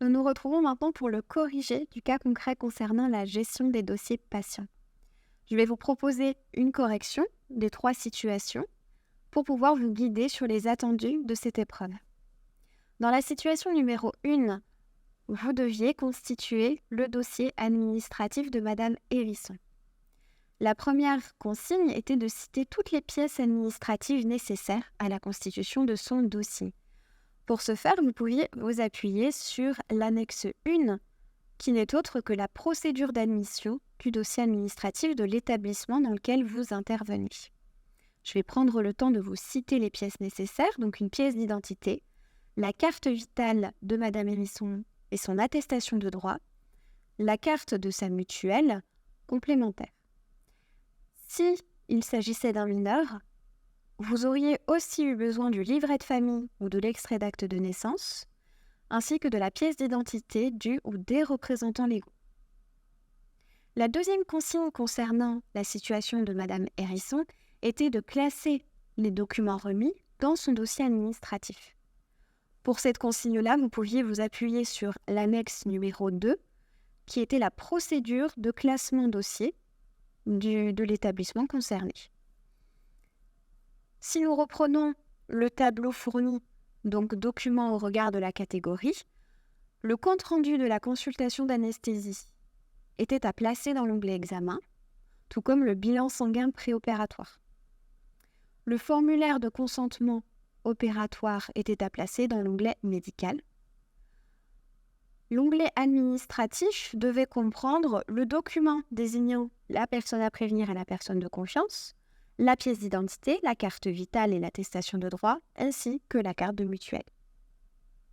Nous nous retrouvons maintenant pour le corriger du cas concret concernant la gestion des dossiers patients. Je vais vous proposer une correction des 3 situations pour pouvoir vous guider sur les attendus de cette épreuve. Dans la situation numéro 1, vous deviez constituer le dossier administratif de Madame Hérisson. La première consigne était de citer toutes les pièces administratives nécessaires à la constitution de son dossier. Pour ce faire, vous pouviez vous appuyer sur l'annexe 1, qui n'est autre que la procédure d'admission du dossier administratif de l'établissement dans lequel vous intervenez. Je vais prendre le temps de vous citer les pièces nécessaires, donc une pièce d'identité, la carte vitale de Madame Hérisson et son attestation de droit, la carte de sa mutuelle complémentaire. Si il s'agissait d'un mineur, vous auriez aussi eu besoin du livret de famille ou de l'extrait d'acte de naissance, ainsi que de la pièce d'identité du ou des représentants légaux. La deuxième consigne concernant la situation de Madame Hérisson était de classer les documents remis dans son dossier administratif. Pour cette consigne-là, vous pouviez vous appuyer sur l'annexe numéro 2, qui était la procédure de classement dossier de l'établissement concerné. Si nous reprenons le tableau fourni, donc document au regard de la catégorie, le compte-rendu de la consultation d'anesthésie était à placer dans l'onglet examen, tout comme le bilan sanguin préopératoire. Le formulaire de consentement opératoire était à placer dans l'onglet médical. L'onglet administratif devait comprendre le document désignant la personne à prévenir et la personne de confiance, la pièce d'identité, la carte vitale et l'attestation de droit, ainsi que la carte de mutuelle.